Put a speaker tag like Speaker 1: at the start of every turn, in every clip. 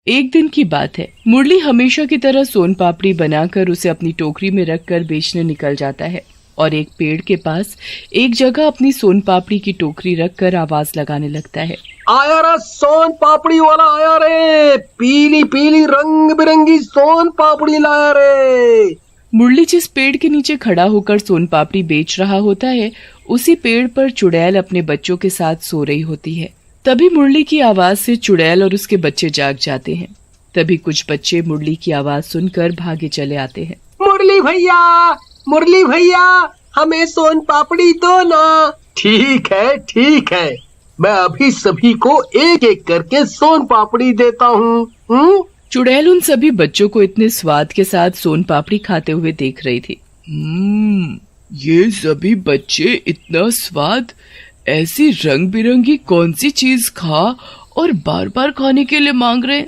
Speaker 1: एक दिन की बात है। मुरली हमेशा की तरह सोन पापड़ी बनाकर उसे अपनी टोकरी में रखकर बेचने निकल जाता है और एक पेड़ के पास एक जगह अपनी सोन पापड़ी की टोकरी रखकर आवाज लगाने लगता है।
Speaker 2: आया रे सोन पापड़ी वाला आया रे, पीली पीली रंग बिरंगी सोन पापड़ी लाया रे।
Speaker 1: मुरली जिस पेड़ के नीचे खड़ा होकर सोन पापड़ी बेच रहा होता है, उसी पेड़ पर चुड़ैल अपने बच्चों के साथ सो रही होती है। तभी मुरली की आवाज से चुड़ैल और उसके बच्चे जाग जाते हैं। तभी कुछ बच्चे मुरली की आवाज सुनकर भागे चले आते हैं।
Speaker 2: मुरली भैया, हमें सोन पापड़ी दो ना। ठीक है, मैं अभी सभी को एक एक करके सोन पापड़ी देता हूँ।
Speaker 1: चुड़ैल उन सभी बच्चों को इतने स्वाद के साथ सोन पापड़ी खाते हुए देख रही थी। ये सभी बच्चे इतना स्वाद, ऐसी रंग बिरंगी कौन सी चीज खा और बार बार खाने के लिए मांग रहे।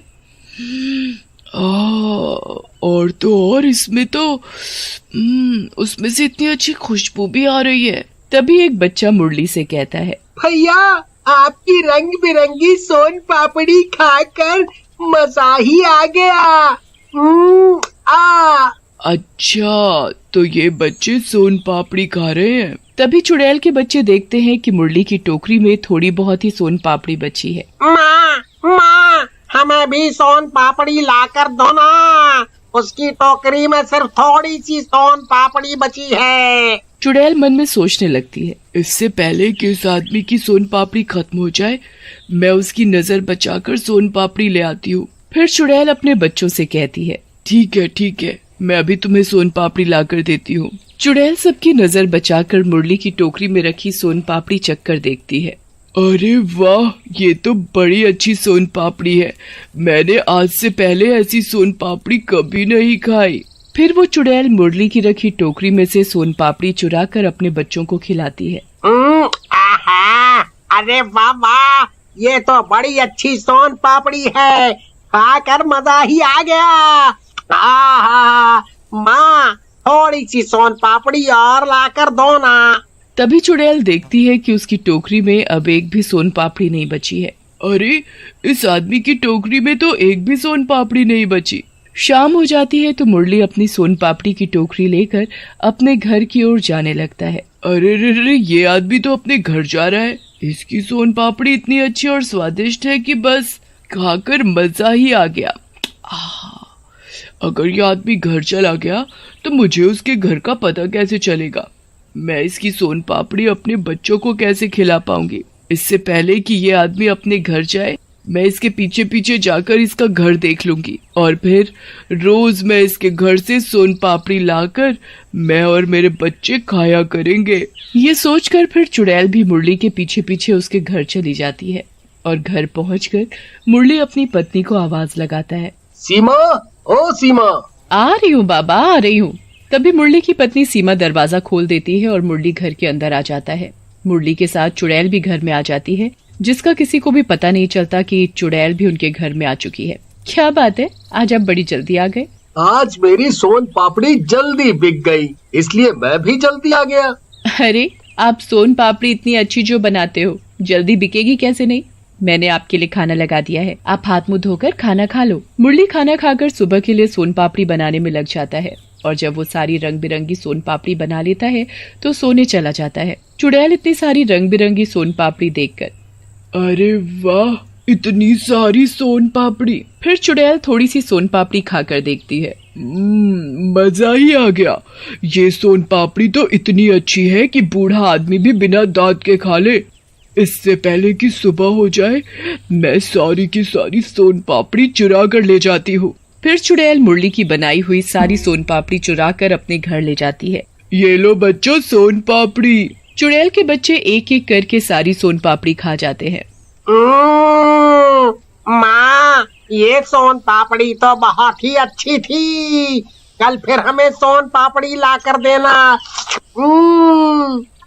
Speaker 1: और तो और इसमें तो उसमें से इतनी अच्छी खुशबू भी आ रही है। तभी एक बच्चा मुरली से कहता है,
Speaker 2: भैया आपकी रंग बिरंगी सोन पापड़ी खाकर मजा ही आ गया।
Speaker 1: अच्छा, तो ये बच्चे सोन पापड़ी खा रहे हैं। तभी चुड़ैल के बच्चे देखते हैं कि मुरली की टोकरी में थोड़ी बहुत ही सोन पापड़ी बची है।
Speaker 2: माँ, हमें भी सोन पापड़ी लाकर दो ना। उसकी टोकरी में सिर्फ थोड़ी सी सोन पापड़ी बची है।
Speaker 1: चुड़ैल मन में सोचने लगती है, इससे पहले कि उस आदमी की सोन पापड़ी खत्म हो जाए, मैं उसकी नजर बचाकर सोन पापड़ी ले आती हूँ। फिर चुड़ैल अपने बच्चों से कहती है, ठीक है, मैं अभी तुम्हें सोन पापड़ी लाकर देती हूँ। चुड़ैल सबकी नजर बचाकर मुरली की टोकरी में रखी सोन पापड़ी चखकर देखती है। अरे वाह, ये तो बड़ी अच्छी सोन पापड़ी है। मैंने आज से पहले ऐसी सोन पापड़ी कभी नहीं खाई। फिर वो चुड़ैल मुरली की रखी टोकरी में से सोन पापड़ी चुराकर अपने बच्चों को खिलाती है।
Speaker 2: अरे वाह, ये तो बड़ी अच्छी सोन पापड़ी है, खाकर मजा ही आ गया। माँ, थोड़ी सी सोन पापड़ी और लाकर दो ना।
Speaker 1: तभी चुड़ैल देखती है कि उसकी टोकरी में अब एक भी सोन पापड़ी नहीं बची है। अरे, इस आदमी की टोकरी में तो एक भी सोन पापड़ी नहीं बची। शाम हो जाती है तो मुरली अपनी सोन पापड़ी की टोकरी लेकर अपने घर की ओर जाने लगता है। अरे, ये आदमी तो अपने घर जा रहा है। इसकी सोन पापड़ी इतनी अच्छी और स्वादिष्ट है कि बस खाकर मजा ही आ गया। अगर ये आदमी घर चला गया तो मुझे उसके घर का पता कैसे चलेगा? मैं इसकी सोन पापड़ी अपने बच्चों को कैसे खिला पाऊंगी? इससे पहले कि ये आदमी अपने घर जाए, मैं इसके पीछे पीछे जाकर इसका घर देख लूंगी और फिर रोज मैं इसके घर से सोन पापड़ी लाकर मैं और मेरे बच्चे खाया करेंगे। ये सोचकर फिर चुड़ैल भी मुरली के पीछे पीछे उसके घर चली जाती है और घर पहुंचकर मुरली अपनी पत्नी को आवाज लगाता है,
Speaker 2: सीमा।
Speaker 1: आ रही हूँ बाबा, आ रही हूँ। तभी मुरली की पत्नी सीमा दरवाजा खोल देती है और मुरली घर के अंदर आ जाता है। मुरली के साथ चुड़ैल भी घर में आ जाती है, जिसका किसी को भी पता नहीं चलता कि चुड़ैल भी उनके घर में आ चुकी है। क्या बात है, आज आप बड़ी जल्दी आ गए।
Speaker 2: आज मेरी सोन पापड़ी जल्दी बिक गई, इसलिए मैं भी जल्दी आ गया।
Speaker 1: अरे, आप सोन पापड़ी इतनी अच्छी जो बनाते हो, जल्दी बिकेगी कैसे नहीं? मैंने आपके लिए खाना लगा दिया है, आप हाथ मुंह धोकर खाना खा लो। मुरली खाना खाकर सुबह के लिए सोन पापड़ी बनाने में लग जाता है और जब वो सारी रंग बिरंगी सोन पापड़ी बना लेता है तो सोने चला जाता है। चुड़ैल इतनी सारी रंग बिरंगी सोन पापड़ी देखकर, अरे वाह, इतनी सारी सोन पापड़ी। फिर चुड़ैल थोड़ी सी सोन पापड़ी खाकर देखती है। मजा ही आ गया। ये सोन पापड़ी तो इतनी अच्छी है कि बूढ़ा आदमी भी बिना दांत के खा ले। इससे पहले कि सुबह हो जाए, मैं सारी की सारी सोन पापड़ी चुरा कर ले जाती हूँ। फिर चुड़ैल मुरली की बनाई हुई सारी सोन पापड़ी चुरा कर अपने घर ले जाती है। ये लो बच्चों, सोन पापड़ी। चुड़ैल के बच्चे एक एक करके सारी सोन पापड़ी खा जाते हैं।
Speaker 2: माँ, ये सोन पापड़ी तो बहुत ही अच्छी थी, कल फिर हमें सोन पापड़ी ला कर देना।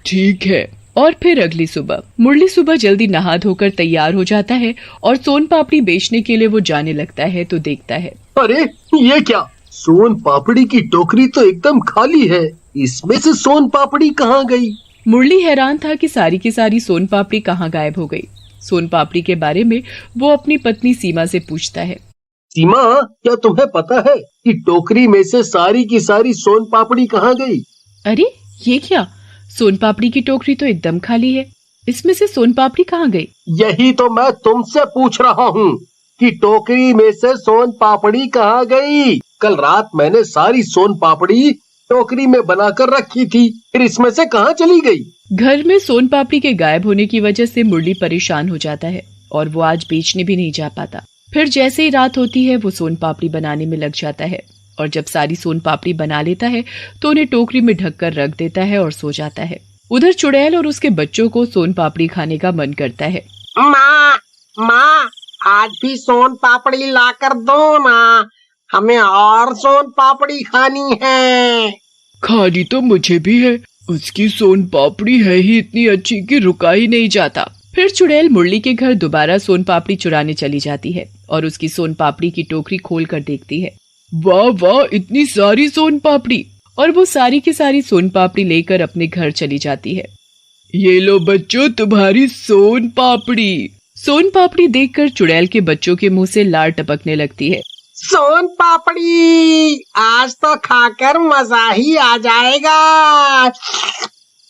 Speaker 1: ठीक है। और फिर अगली सुबह मुरली सुबह जल्दी नहा धोकर तैयार हो जाता है और सोन पापड़ी बेचने के लिए वो जाने लगता है तो देखता है,
Speaker 2: अरे ये क्या, सोन पापड़ी की टोकरी तो एकदम खाली है, इसमें से सोन पापड़ी कहाँ गई?
Speaker 1: मुरली हैरान था कि सारी की सारी सोन पापड़ी कहाँ गायब हो गई। सोन पापड़ी के बारे में वो अपनी पत्नी सीमा से पूछता है।
Speaker 2: सीमा, क्या तुम्हें पता है कि टोकरी में से सारी की सारी सोन पापड़ी कहाँ गई?
Speaker 1: अरे ये क्या, सोन पापड़ी की टोकरी तो एकदम खाली है, इसमें से सोन पापड़ी कहाँ गई?
Speaker 2: यही तो मैं तुमसे पूछ रहा हूँ कि टोकरी में से सोन पापड़ी कहाँ गई? कल रात मैंने सारी सोन पापड़ी टोकरी में बनाकर रखी थी, फिर इसमें से कहाँ चली गई?
Speaker 1: घर में सोन पापड़ी के गायब होने की वजह से मुरली परेशान हो जाता है और वो आज बेचने भी नहीं जा पाता। फिर जैसे ही रात होती है वो सोन पापड़ी बनाने में लग जाता है और जब सारी सोन पापड़ी बना लेता है तो उन्हें टोकरी में ढककर रख देता है और सो जाता है। उधर चुड़ैल और उसके बच्चों को सोन पापड़ी खाने का मन करता है।
Speaker 3: माँ, आज भी सोन पापड़ी लाकर दो ना, हमें और सोन पापड़ी खानी है।
Speaker 1: खानी तो मुझे भी है, उसकी सोन पापड़ी है ही इतनी अच्छी कि रुका ही नहीं जाता। फिर चुड़ैल मुरली के घर दोबारा सोन पापड़ी चुराने चली जाती है और उसकी सोन पापड़ी की टोकरी खोल कर देखती है। वाह वाह, इतनी सारी सोन पापड़ी! और वो सारी की सारी सोन पापड़ी लेकर अपने घर चली जाती है। ये लो बच्चों, तुम्हारी सोन पापड़ी। सोन पापड़ी देखकर चुड़ैल के बच्चों के मुंह से लार टपकने लगती है।
Speaker 3: सोन पापड़ी, आज तो खाकर मजा ही आ जाएगा।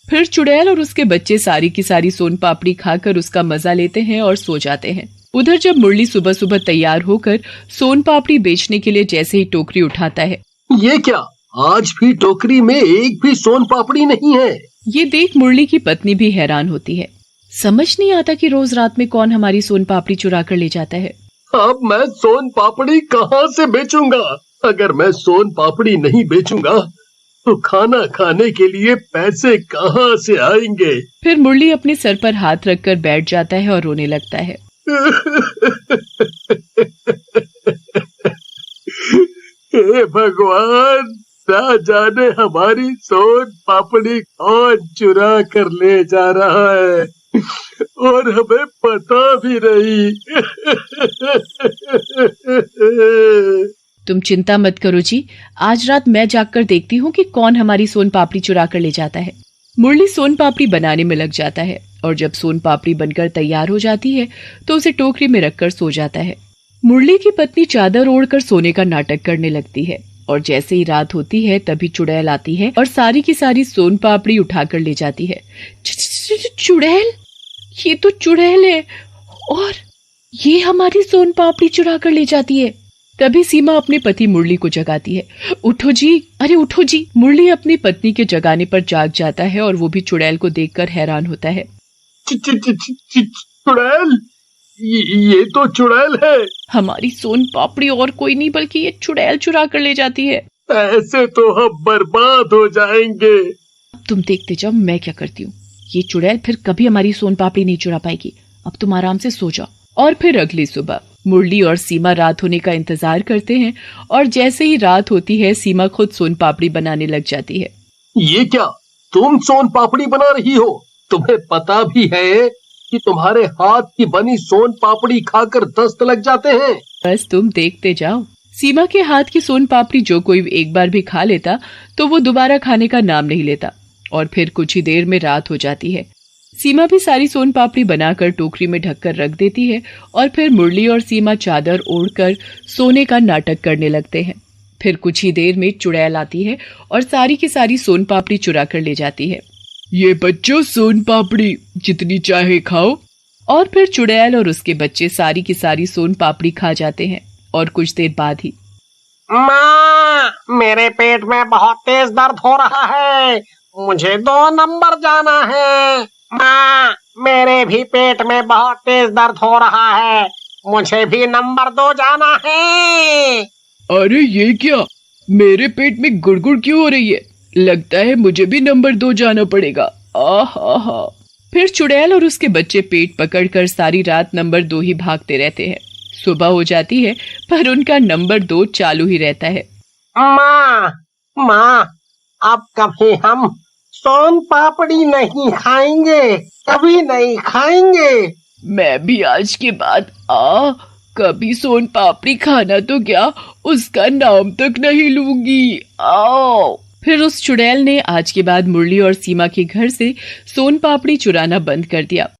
Speaker 1: फिर चुड़ैल और उसके बच्चे सारी की सारी सोन पापड़ी खाकर उसका मजा लेते हैं और सो जाते हैं। उधर जब मुरली सुबह सुबह तैयार होकर सोन पापड़ी बेचने के लिए जैसे ही टोकरी उठाता है,
Speaker 2: ये क्या, आज भी टोकरी में एक भी सोन पापड़ी नहीं है।
Speaker 1: ये देख मुरली की पत्नी भी हैरान होती है। समझ नहीं आता कि रोज रात में कौन हमारी सोन पापड़ी चुरा कर ले जाता है।
Speaker 2: अब मैं सोन पापड़ी कहाँ से बेचूंगा? अगर मैं सोन पापड़ी नहीं बेचूंगा तो खाना खाने के लिए पैसे कहाँ से आएंगे?
Speaker 1: फिर मुरली अपने सर पर हाथ रखकर बैठ जाता है और रोने लगता है।
Speaker 2: हे भगवान, ना जाने हमारी सोन पापड़ी कौन चुरा कर ले जा रहा है और हमें पता भी नहीं।
Speaker 1: तुम चिंता मत करो जी, आज रात मैं जाकर देखती हूँ कि कौन हमारी सोन पापड़ी चुरा कर ले जाता है। मुरली सोन पापड़ी बनाने में लग जाता है और जब सोन पापड़ी बनकर तैयार हो जाती है तो उसे टोकरी में रखकर सो जाता है। मुरली की पत्नी चादर ओढ़कर सोने का नाटक करने लगती है और जैसे ही रात होती है तभी चुड़ैल आती है और सारी की सारी सोन पापड़ी उठाकर ले जाती है। चुड़ैल, ये तो चुड़ैल है और ये हमारी सोन पापड़ी चुरा कर ले जाती है। तभी सीमा अपने पति मुरली को जगाती है। उठो जी, अरे उठो जी। मुरली अपनी पत्नी के जगाने पर जाग जाता है और वो भी चुड़ैल को देखकर हैरान होता है।
Speaker 2: चुड़ैल, ये तो चुड़ैल है।
Speaker 1: हमारी सोन पापड़ी और कोई नहीं बल्कि ये चुड़ैल चुरा कर ले जाती है।
Speaker 2: ऐसे तो हम बर्बाद हो जाएंगे।
Speaker 1: अब तुम देखते जाओ मैं क्या करती हूँ। ये चुड़ैल फिर कभी हमारी सोन पापड़ी नहीं चुरा पाएगी। अब तुम आराम से सो जाओ। और फिर अगली सुबह मुरली और सीमा रात होने का इंतजार करते हैं और जैसे ही रात होती है सीमा खुद सोन पापड़ी बनाने लग जाती है।
Speaker 2: ये क्या, तुम सोन पापड़ी बना रही हो? तुम्हें पता भी है कि तुम्हारे हाथ की बनी सोन पापड़ी खाकर दस्त लग जाते हैं।
Speaker 1: बस तुम देखते जाओ। सीमा के हाथ की सोन पापड़ी जो कोई एक बार भी खा लेता तो वो दोबारा खाने का नाम नहीं लेता और फिर कुछ ही देर में रात हो जाती है। सीमा भी सारी सोन पापड़ी बनाकर टोकरी में ढककर रख देती है और फिर मुरली और सीमा चादर ओढ़कर सोने का नाटक करने लगते हैं। फिर कुछ ही देर में चुड़ैल आती है और सारी की सारी सोन पापड़ी चुरा कर ले जाती है। ये बच्चों, सोन पापड़ी जितनी चाहे खाओ। और फिर चुड़ैल और उसके बच्चे सारी की सारी सोन पापड़ी खा जाते हैं और कुछ देर बाद ही
Speaker 3: माँ, मेरे पेट में बहुत तेज दर्द हो रहा है, मुझे 2 नंबर जाना है। माँ, मेरे भी पेट में बहुत तेज दर्द हो रहा है, मुझे भी नंबर 2 जाना है।
Speaker 1: अरे ये क्या, मेरे पेट में गुड़गुड़ क्यों हो रही है? लगता है मुझे भी नंबर 2 जाना पड़ेगा। आहा। फिर चुड़ैल और उसके बच्चे पेट पकड़कर सारी रात नंबर 2 ही भागते रहते हैं। सुबह हो जाती है पर उनका नंबर 2 चालू ही रहता है।
Speaker 3: माँ, अब कभी हम सोन पापड़ी नहीं खाएंगे, कभी नहीं खाएंगे।
Speaker 1: मैं भी आज के बाद कभी सोन पापड़ी खाना तो क्या, उसका नाम तक नहीं लूंगी। आओ। फिर उस चुड़ैल ने आज के बाद मुरली और सीमा के घर से सोन पापड़ी चुराना बंद कर दिया।